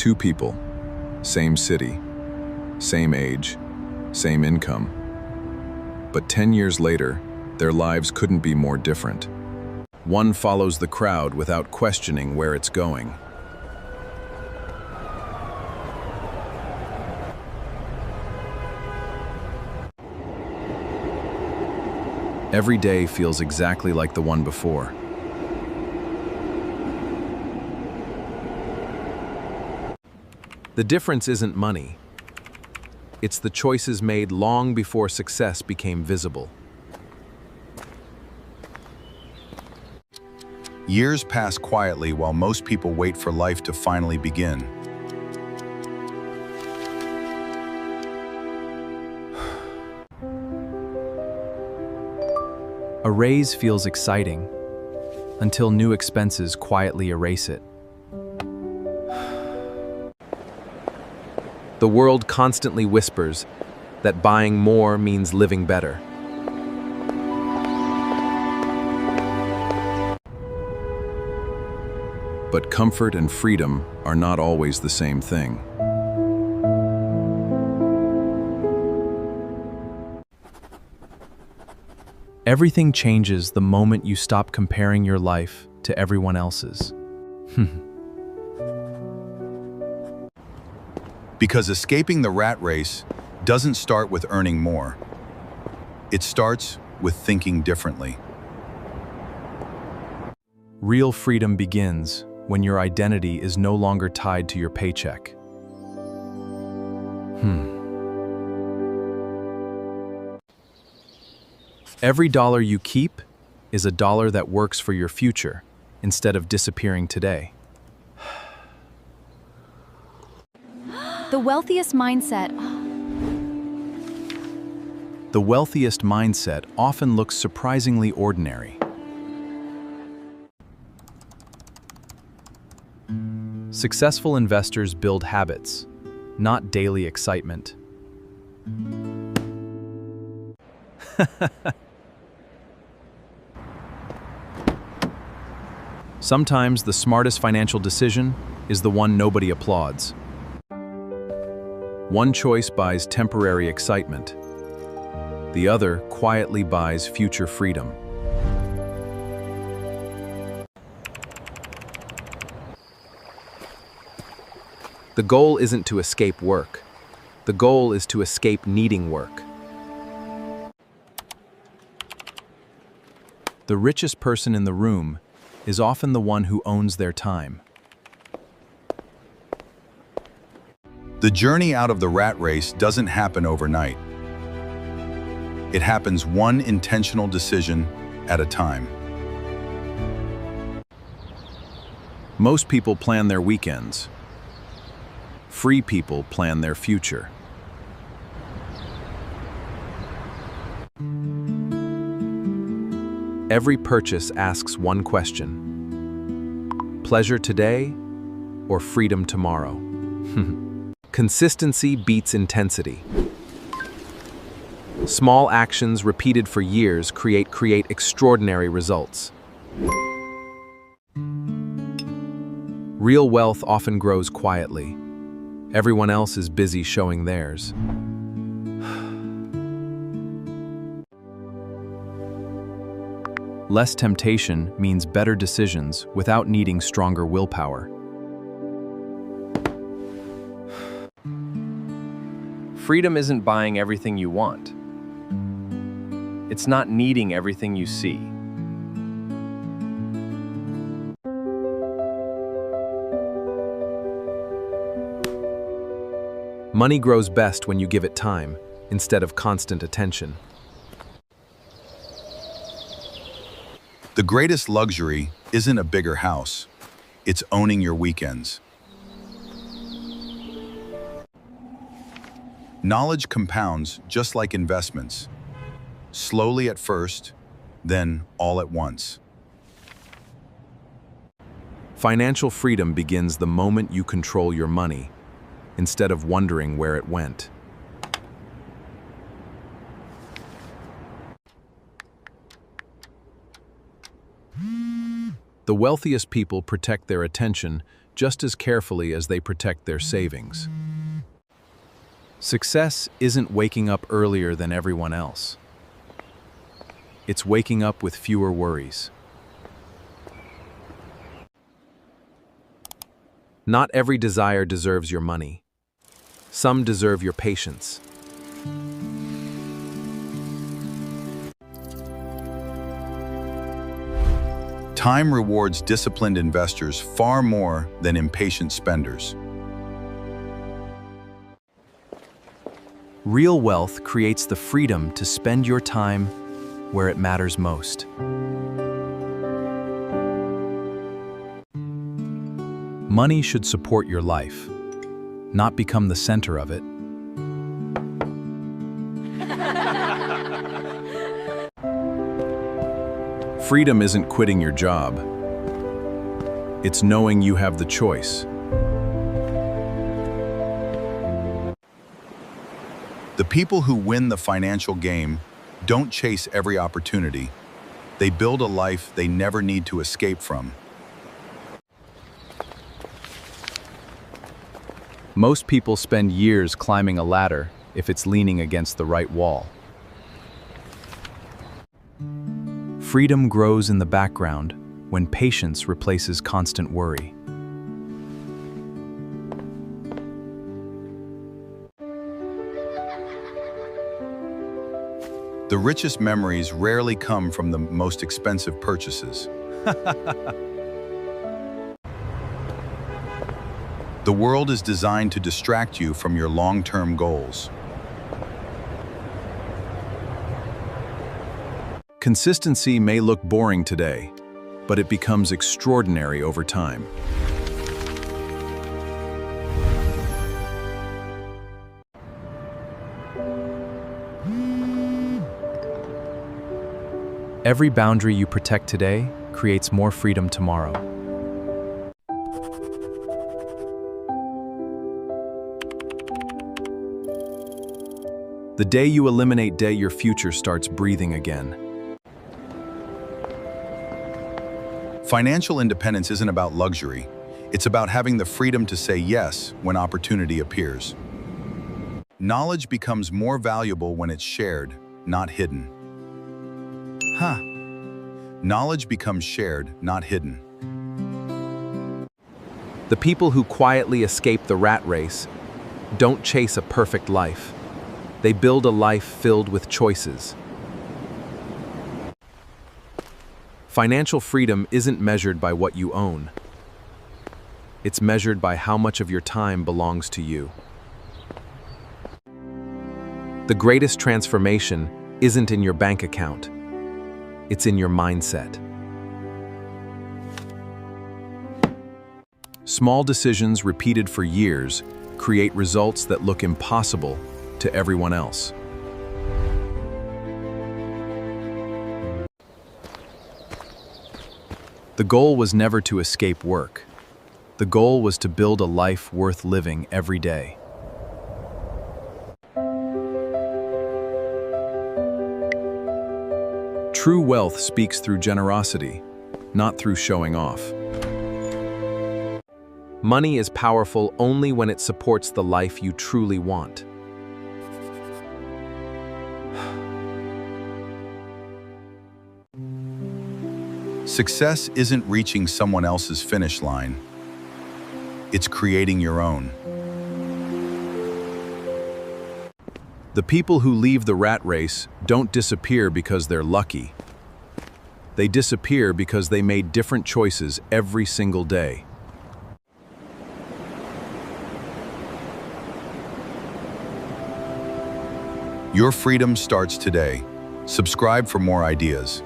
Two people, same city, same age, same income. But 10 years later, their lives couldn't be more different. One follows the crowd without questioning where it's going. Every day feels exactly like the one before. The difference isn't money. It's the choices made long before success became visible. Years pass quietly while most people wait for life to finally begin. A raise feels exciting until new expenses quietly erase it. The world constantly whispers that buying more means living better. But comfort and freedom are not always the same thing. Everything changes the moment you stop comparing your life to everyone else's. Because escaping the rat race doesn't start with earning more. It starts with thinking differently. Real freedom begins when your identity is no longer tied to your paycheck. Every dollar you keep is a dollar that works for your future instead of disappearing today. The wealthiest mindset. The wealthiest mindset often looks surprisingly ordinary. Successful investors build habits, not daily excitement. Sometimes the smartest financial decision is the one nobody applauds. One choice buys temporary excitement. The other quietly buys future freedom. The goal isn't to escape work. The goal is to escape needing work. The richest person in the room is often the one who owns their time. The journey out of the rat race doesn't happen overnight. It happens one intentional decision at a time. Most people plan their weekends. Free people plan their future. Every purchase asks one question: pleasure today or freedom tomorrow? Consistency beats intensity. Small actions repeated for years create extraordinary results. Real wealth often grows quietly. Everyone else is busy showing theirs. Less temptation means better decisions without needing stronger willpower. Freedom isn't buying everything you want. It's not needing everything you see. Money grows best when you give it time, instead of constant attention. The greatest luxury isn't a bigger house. It's owning your weekends. Knowledge compounds just like investments. Slowly at first, then all at once. Financial freedom begins the moment you control your money, instead of wondering where it went. The wealthiest people protect their attention just as carefully as they protect their savings. Success isn't waking up earlier than everyone else. It's waking up with fewer worries. Not every desire deserves your money. Some deserve your patience. Time rewards disciplined investors far more than impatient spenders. Real wealth creates the freedom to spend your time where it matters most. Money should support your life, not become the center of it. Freedom isn't quitting your job. It's knowing you have the choice. The people who win the financial game don't chase every opportunity. They build a life they never need to escape from. Most people spend years climbing a ladder if it's leaning against the right wall. Freedom grows in the background when patience replaces constant worry. The richest memories rarely come from the most expensive purchases. The world is designed to distract you from your long-term goals. Consistency may look boring today, but it becomes extraordinary over time. Every boundary you protect today creates more freedom tomorrow. The day you eliminate debt, your future starts breathing again. Financial independence isn't about luxury. It's about having the freedom to say yes when opportunity appears. Knowledge becomes more valuable when it's shared, not hidden. Knowledge becomes shared, not hidden. The people who quietly escape the rat race don't chase a perfect life. They build a life filled with choices. Financial freedom isn't measured by what you own. It's measured by how much of your time belongs to you. The greatest transformation isn't in your bank account. It's in your mindset. Small decisions repeated for years create results that look impossible to everyone else. The goal was never to escape work. The goal was to build a life worth living every day. True wealth speaks through generosity, not through showing off. Money is powerful only when it supports the life you truly want. Success isn't reaching someone else's finish line. It's creating your own. The people who leave the rat race don't disappear because they're lucky. They disappear because they made different choices every single day. Your freedom starts today. Subscribe for more ideas.